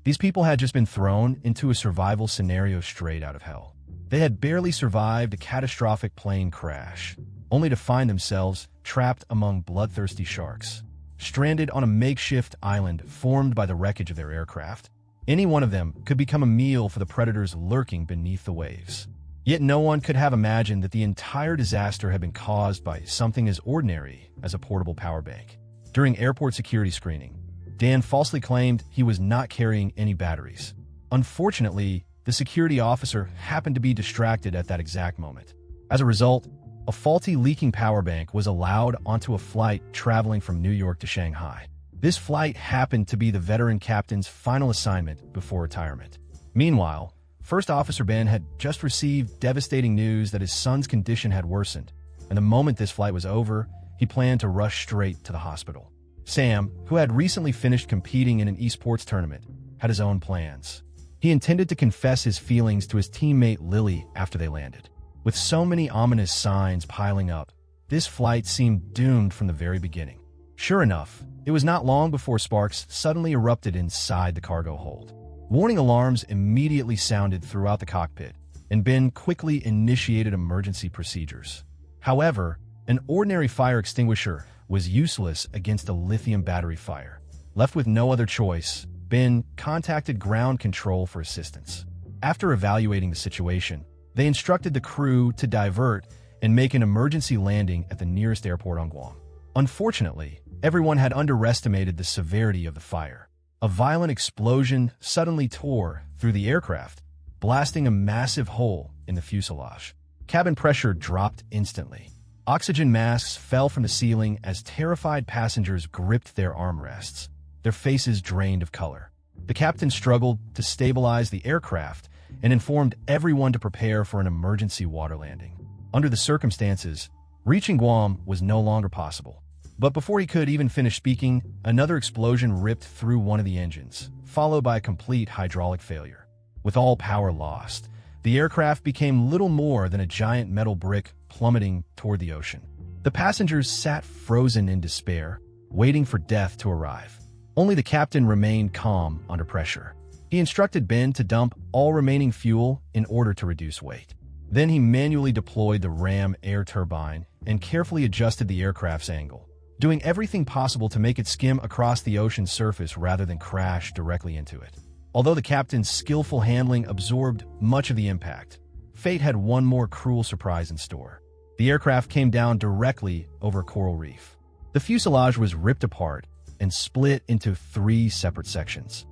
These people had just been thrown into a survival scenario straight out of hell. They had barely survived a catastrophic plane crash, only to find themselves trapped among bloodthirsty sharks, stranded on a makeshift island formed by the wreckage of their aircraft. Any one of them could become a meal for the predators lurking beneath the waves. Yet no one could have imagined that the entire disaster had been caused by something as ordinary as a portable power bank. During airport security screening, Dan falsely claimed he was not carrying any batteries. Unfortunately, the security officer happened to be distracted at that exact moment. As a result, a faulty leaking power bank was allowed onto a flight traveling from New York to Shanghai. This flight happened to be the veteran captain's final assignment before retirement. Meanwhile, First Officer Ben had just received devastating news that his son's condition had worsened, and the moment this flight was over, he planned to rush straight to the hospital. Sam, who had recently finished competing in an esports tournament, had his own plans. He intended to confess his feelings to his teammate Lily after they landed. With so many ominous signs piling up, this flight seemed doomed from the very beginning. Sure enough, it was not long before sparks suddenly erupted inside the cargo hold. Warning alarms immediately sounded throughout the cockpit, and Ben quickly initiated emergency procedures. However, an ordinary fire extinguisher was useless against a lithium battery fire. Left with no other choice, Ben contacted ground control for assistance. After evaluating the situation, they instructed the crew to divert and make an emergency landing at the nearest airport on Guam. Unfortunately, everyone had underestimated the severity of the fire. A violent explosion suddenly tore through the aircraft, blasting a massive hole in the fuselage. Cabin pressure dropped instantly. Oxygen masks fell from the ceiling as terrified passengers gripped their armrests, their faces drained of color. The captain struggled to stabilize the aircraft and informed everyone to prepare for an emergency water landing. Under the circumstances, reaching Guam was no longer possible. But before he could even finish speaking, another explosion ripped through one of the engines, followed by a complete hydraulic failure. With all power lost, the aircraft became little more than a giant metal brick plummeting toward the ocean. The passengers sat frozen in despair, waiting for death to arrive. Only the captain remained calm under pressure. He instructed Ben to dump all remaining fuel in order to reduce weight. Then he manually deployed the ram air turbine and carefully adjusted the aircraft's angle, doing everything possible to make it skim across the ocean's surface rather than crash directly into it. Although the captain's skillful handling absorbed much of the impact, fate had one more cruel surprise in store. The aircraft came down directly over a coral reef. The fuselage was ripped apart and split into 3 separate sections.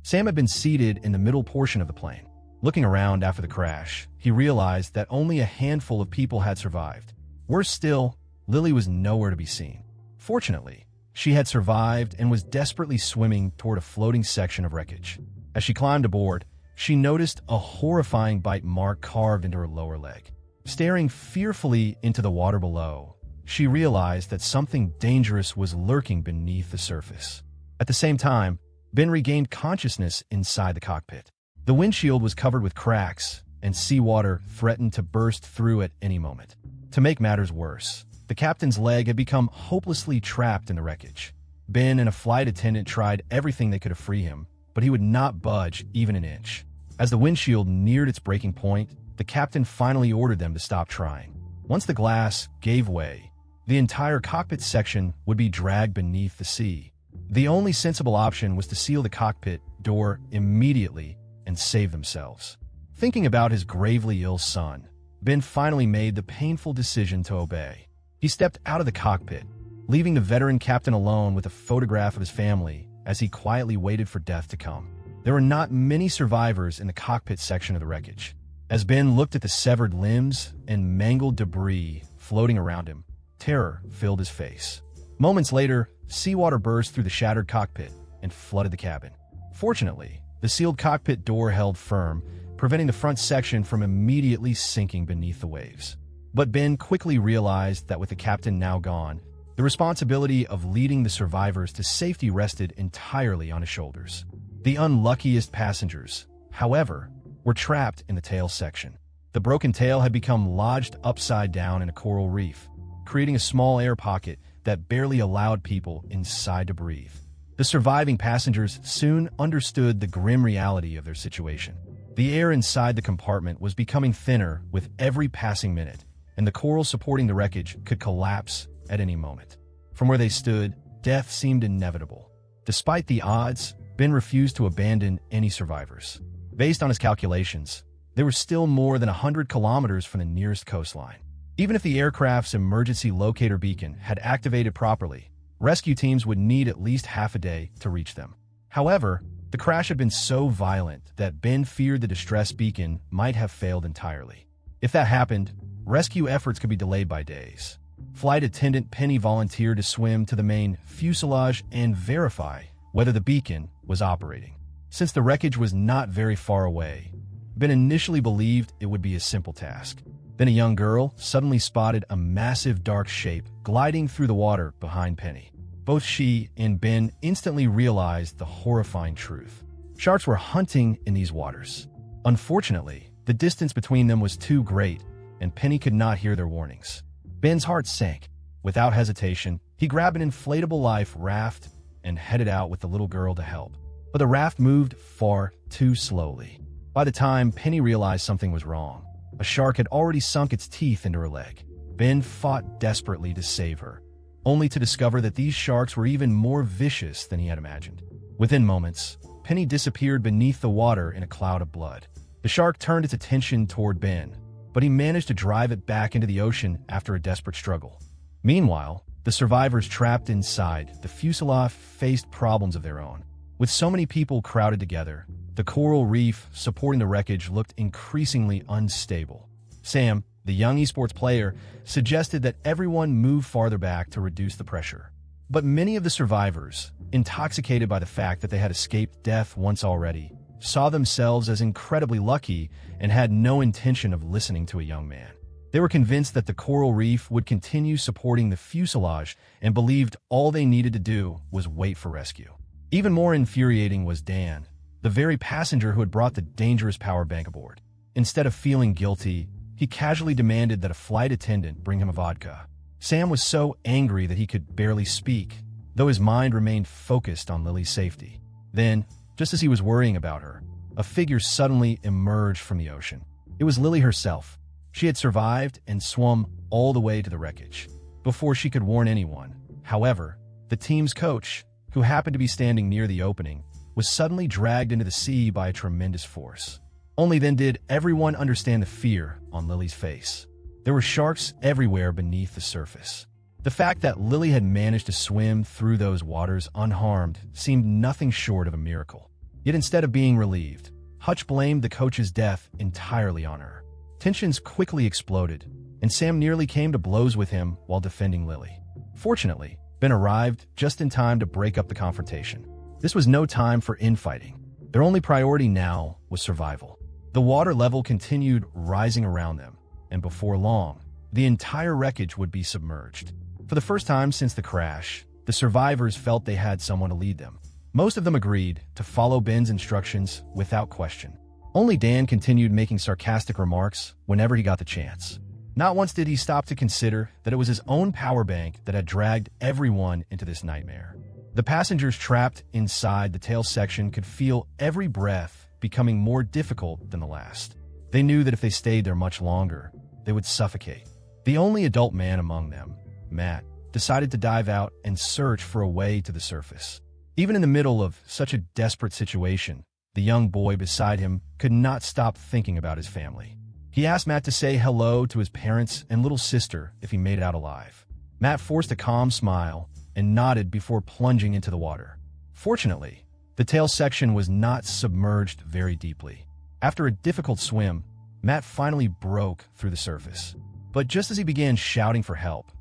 Sam had been seated in the middle portion of the plane. Looking around after the crash, he realized that only a handful of people had survived. Worse still, Lily was nowhere to be seen. Fortunately, she had survived and was desperately swimming toward a floating section of wreckage. As she climbed aboard, she noticed a horrifying bite mark carved into her lower leg. Staring fearfully into the water below, she realized that something dangerous was lurking beneath the surface. At the same time, Ben regained consciousness inside the cockpit. The windshield was covered with cracks, and seawater threatened to burst through at any moment. To make matters worse, the captain's leg had become hopelessly trapped in the wreckage. Ben and a flight attendant tried everything they could to free him, but he would not budge even an inch. As the windshield neared its breaking point, the captain finally ordered them to stop trying. Once the glass gave way, the entire cockpit section would be dragged beneath the sea. The only sensible option was to seal the cockpit door immediately and save themselves. Thinking about his gravely ill son, Ben finally made the painful decision to obey. He stepped out of the cockpit, leaving the veteran captain alone with a photograph of his family as he quietly waited for death to come. There were not many survivors in the cockpit section of the wreckage. As Ben looked at the severed limbs and mangled debris floating around him, terror filled his face. Moments later, seawater burst through the shattered cockpit and flooded the cabin. Fortunately, the sealed cockpit door held firm, preventing the front section from immediately sinking beneath the waves. But Ben quickly realized that with the captain now gone, the responsibility of leading the survivors to safety rested entirely on his shoulders. The unluckiest passengers, however, were trapped in the tail section. The broken tail had become lodged upside down in a coral reef, creating a small air pocket that barely allowed people inside to breathe. The surviving passengers soon understood the grim reality of their situation. The air inside the compartment was becoming thinner with every passing minute, and the coral supporting the wreckage could collapse at any moment. From where they stood, death seemed inevitable. Despite the odds, Ben refused to abandon any survivors. Based on his calculations, there were still more than 100 kilometers from the nearest coastline. Even if the aircraft's emergency locator beacon had activated properly, rescue teams would need at least half a day to reach them. However, the crash had been so violent that Ben feared the distress beacon might have failed entirely. If that happened, rescue efforts could be delayed by days. Flight attendant Penny volunteered to swim to the main fuselage and verify whether the beacon was operating. Since the wreckage was not very far away, Ben initially believed it would be a simple task. Then a young girl suddenly spotted a massive dark shape gliding through the water behind Penny. Both she and Ben instantly realized the horrifying truth. Sharks were hunting in these waters. Unfortunately, the distance between them was too great, and Penny could not hear their warnings. Ben's heart sank. Without hesitation, he grabbed an inflatable life raft and headed out with the little girl to help. But the raft moved far too slowly. By the time Penny realized something was wrong, a shark had already sunk its teeth into her leg. Ben fought desperately to save her, only to discover that these sharks were even more vicious than he had imagined. Within moments, Penny disappeared beneath the water in a cloud of blood. The shark turned its attention toward Ben, but he managed to drive it back into the ocean after a desperate struggle. Meanwhile, the survivors trapped inside the fuselage faced problems of their own. With so many people crowded together, the coral reef supporting the wreckage looked increasingly unstable. Sam, the young esports player, suggested that everyone move farther back to reduce the pressure. But many of the survivors, intoxicated by the fact that they had escaped death once already, saw themselves as incredibly lucky and had no intention of listening to a young man. They were convinced that the coral reef would continue supporting the fuselage and believed all they needed to do was wait for rescue. Even more infuriating was Dan, the very passenger who had brought the dangerous power bank aboard. Instead of feeling guilty, he casually demanded that a flight attendant bring him a vodka. Sam was so angry that he could barely speak, though his mind remained focused on Lily's safety. Then, just as he was worrying about her, a figure suddenly emerged from the ocean. It was Lily herself. She had survived and swum all the way to the wreckage before she could warn anyone. However, the team's coach, who happened to be standing near the opening, was suddenly dragged into the sea by a tremendous force. Only then did everyone understand the fear on Lily's face. There were sharks everywhere beneath the surface. The fact that Lily had managed to swim through those waters unharmed seemed nothing short of a miracle. Yet instead of being relieved, Hutch blamed the coach's death entirely on her. Tensions quickly exploded, and Sam nearly came to blows with him while defending Lily. Fortunately, Ben arrived just in time to break up the confrontation. This was no time for infighting. Their only priority now was survival. The water level continued rising around them, and before long, the entire wreckage would be submerged. For the first time since the crash, the survivors felt they had someone to lead them. Most of them agreed to follow Ben's instructions without question. Only Dan continued making sarcastic remarks whenever he got the chance. Not once did he stop to consider that it was his own power bank that had dragged everyone into this nightmare. The passengers trapped inside the tail section could feel every breath becoming more difficult than the last. They knew that if they stayed there much longer, they would suffocate. The only adult man among them, Matt, decided to dive out and search for a way to the surface. Even in the middle of such a desperate situation, the young boy beside him could not stop thinking about his family. He asked Matt to say hello to his parents and little sister if he made it out alive. Matt forced a calm smile and nodded before plunging into the water. Fortunately, the tail section was not submerged very deeply. After a difficult swim, Matt finally broke through the surface. But just as he began shouting for help,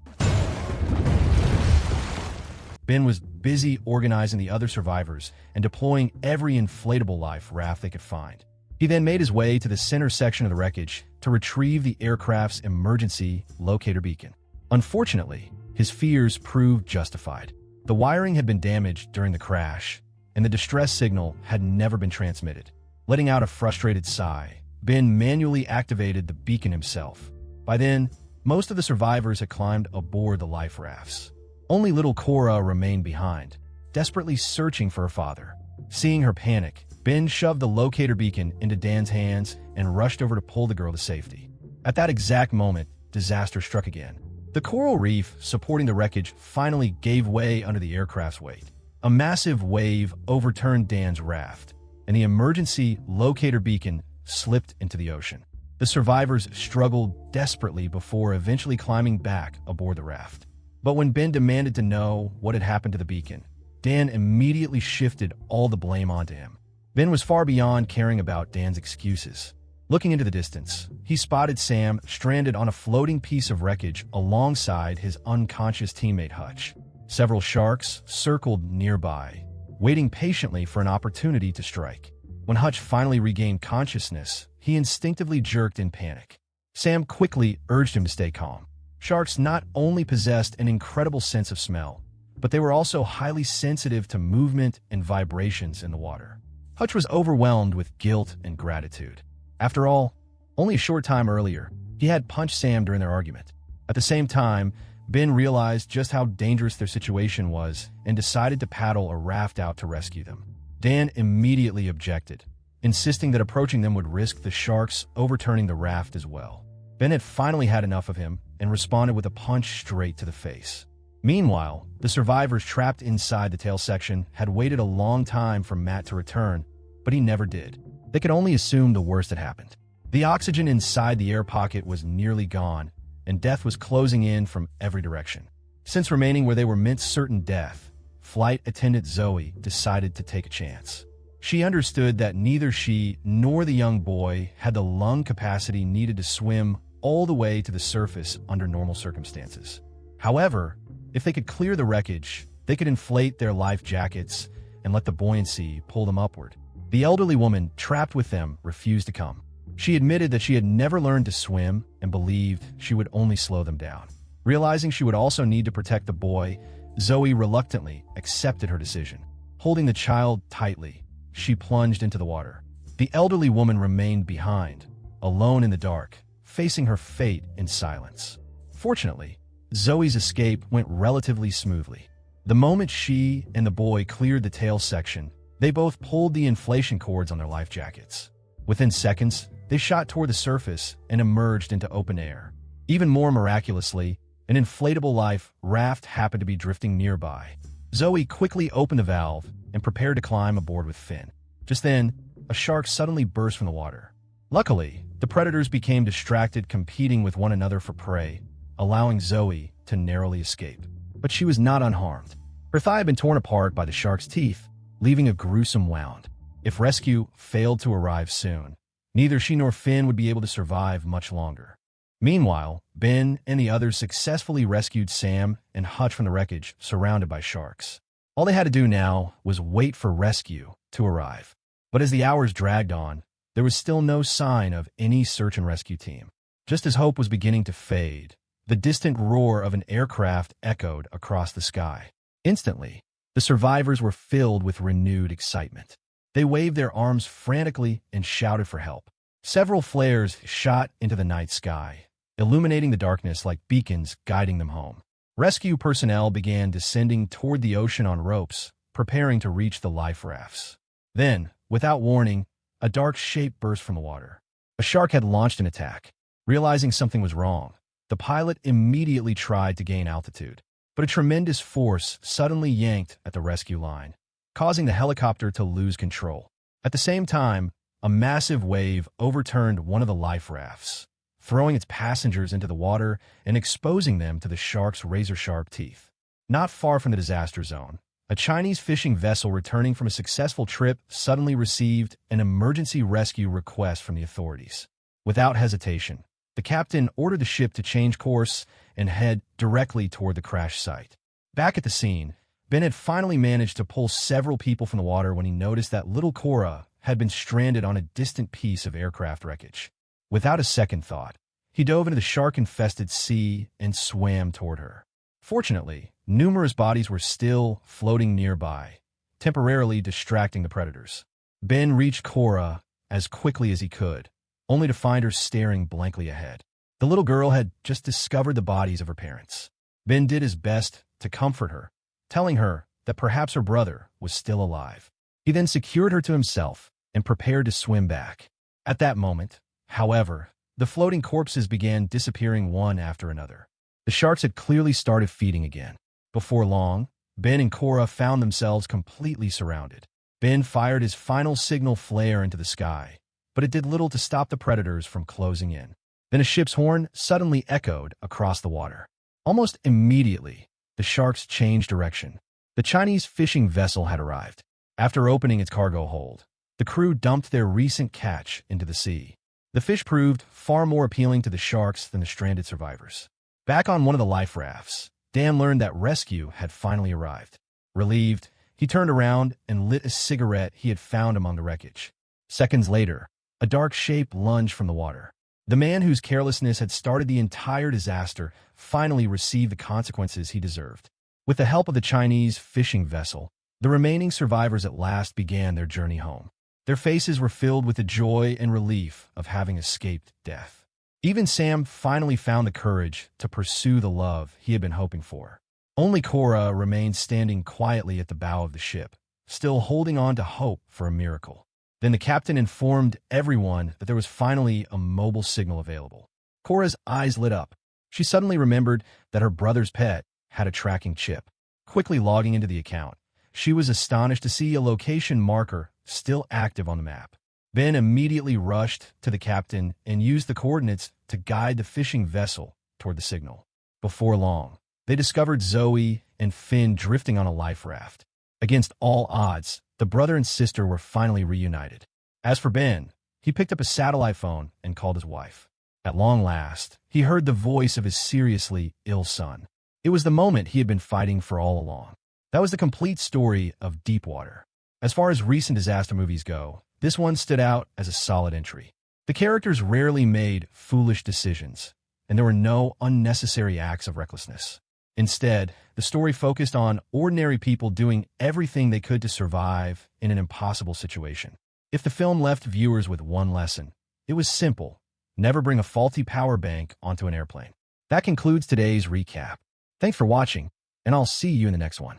Ben was busy organizing the other survivors and deploying every inflatable life raft they could find. He then made his way to the center section of the wreckage to retrieve the aircraft's emergency locator beacon. Unfortunately, his fears proved justified. The wiring had been damaged during the crash, and the distress signal had never been transmitted. Letting out a frustrated sigh, Ben manually activated the beacon himself. By then, most of the survivors had climbed aboard the life rafts. Only little Cora remained behind, desperately searching for her father. Seeing her panic, Ben shoved the locator beacon into Dan's hands and rushed over to pull the girl to safety. At that exact moment, disaster struck again. The coral reef supporting the wreckage finally gave way under the aircraft's weight. A massive wave overturned Dan's raft, and the emergency locator beacon slipped into the ocean. The survivors struggled desperately before eventually climbing back aboard the raft. But when Ben demanded to know what had happened to the beacon, Dan immediately shifted all the blame onto him. Ben was far beyond caring about Dan's excuses. Looking into the distance, he spotted Sam stranded on a floating piece of wreckage alongside his unconscious teammate Hutch. Several sharks circled nearby, waiting patiently for an opportunity to strike. When Hutch finally regained consciousness, he instinctively jerked in panic. Sam quickly urged him to stay calm. Sharks not only possessed an incredible sense of smell, but they were also highly sensitive to movement and vibrations in the water. Hutch was overwhelmed with guilt and gratitude. After all, only a short time earlier, he had punched Sam during their argument. At the same time, Ben realized just how dangerous their situation was and decided to paddle a raft out to rescue them. Dan immediately objected, insisting that approaching them would risk the sharks overturning the raft as well. Ben had finally had enough of him and responded with a punch straight to the face. Meanwhile, the survivors trapped inside the tail section had waited a long time for Matt to return, but he never did. They could only assume the worst had happened. The oxygen inside the air pocket was nearly gone, and death was closing in from every direction. Since remaining where they were meant certain death, flight attendant Zoe decided to take a chance. She understood that neither she nor the young boy had the lung capacity needed to swim all the way to the surface under normal circumstances. However, if they could clear the wreckage, they could inflate their life jackets and let the buoyancy pull them upward. The elderly woman trapped with them refused to come. She admitted that she had never learned to swim and believed she would only slow them down. Realizing she would also need to protect the boy, Zoe reluctantly accepted her decision. Holding the child tightly, she plunged into the water. The elderly woman remained behind, alone in the dark, facing her fate in silence. Fortunately, Zoe's escape went relatively smoothly. The moment she and the boy cleared the tail section, they both pulled the inflation cords on their life jackets. Within seconds, they shot toward the surface and emerged into open air. Even more miraculously, an inflatable life raft happened to be drifting nearby. Zoe quickly opened the valve and prepared to climb aboard with Finn. Just then, a shark suddenly burst from the water. Luckily, the predators became distracted competing with one another for prey, allowing Zoe to narrowly escape. But she was not unharmed. Her thigh had been torn apart by the shark's teeth, leaving a gruesome wound. If rescue failed to arrive soon, neither she nor Finn would be able to survive much longer. Meanwhile, Ben and the others successfully rescued Sam and Hutch from the wreckage, surrounded by sharks. All they had to do now was wait for rescue to arrive. But as the hours dragged on, there was still no sign of any search and rescue team. Just as hope was beginning to fade, the distant roar of an aircraft echoed across the sky. Instantly, the survivors were filled with renewed excitement. They waved their arms frantically and shouted for help. Several flares shot into the night sky, illuminating the darkness like beacons guiding them home. Rescue personnel began descending toward the ocean on ropes, preparing to reach the life rafts. Then, without warning, a dark shape burst from the water. A shark had launched an attack. Realizing something was wrong, the pilot immediately tried to gain altitude. But a tremendous force suddenly yanked at the rescue line, causing the helicopter to lose control. At the same time, a massive wave overturned one of the life rafts, throwing its passengers into the water and exposing them to the shark's razor-sharp teeth. Not far from the disaster zone, a Chinese fishing vessel returning from a successful trip suddenly received an emergency rescue request from the authorities. Without hesitation, the captain ordered the ship to change course and head directly toward the crash site. Back at the scene, Ben had finally managed to pull several people from the water when he noticed that little Cora had been stranded on a distant piece of aircraft wreckage. Without a second thought, he dove into the shark-infested sea and swam toward her. Fortunately, numerous bodies were still floating nearby, temporarily distracting the predators. Ben reached Cora as quickly as he could, only to find her staring blankly ahead. The little girl had just discovered the bodies of her parents. Ben did his best to comfort her, telling her that perhaps her brother was still alive. He then secured her to himself and prepared to swim back. At that moment, however, the floating corpses began disappearing one after another. The sharks had clearly started feeding again. Before long, Ben and Cora found themselves completely surrounded. Ben fired his final signal flare into the sky, but it did little to stop the predators from closing in. Then a ship's horn suddenly echoed across the water. Almost immediately, the sharks changed direction. The Chinese fishing vessel had arrived. After opening its cargo hold, the crew dumped their recent catch into the sea. The fish proved far more appealing to the sharks than the stranded survivors. Back on one of the life rafts, Dan learned that rescue had finally arrived. Relieved, he turned around and lit a cigarette he had found among the wreckage. Seconds later, a dark shape lunged from the water. The man whose carelessness had started the entire disaster finally received the consequences he deserved. With the help of the Chinese fishing vessel, the remaining survivors at last began their journey home. Their faces were filled with the joy and relief of having escaped death. Even Sam finally found the courage to pursue the love he had been hoping for. Only Cora remained standing quietly at the bow of the ship, still holding on to hope for a miracle. Then the captain informed everyone that there was finally a mobile signal available. Cora's eyes lit up. She suddenly remembered that her brother's pet had a tracking chip. Quickly logging into the account, she was astonished to see a location marker still active on the map. Ben immediately rushed to the captain and used the coordinates to guide the fishing vessel toward the signal. Before long, they discovered Zoe and Finn drifting on a life raft. Against all odds, the brother and sister were finally reunited. As for Ben, he picked up a satellite phone and called his wife. At long last, he heard the voice of his seriously ill son. It was the moment he had been fighting for all along. That was the complete story of Deepwater. As far as recent disaster movies go, this one stood out as a solid entry. The characters rarely made foolish decisions, and there were no unnecessary acts of recklessness. Instead, the story focused on ordinary people doing everything they could to survive in an impossible situation. If the film left viewers with one lesson, it was simple: never bring a faulty power bank onto an airplane. That concludes today's recap. Thanks for watching, and I'll see you in the next one.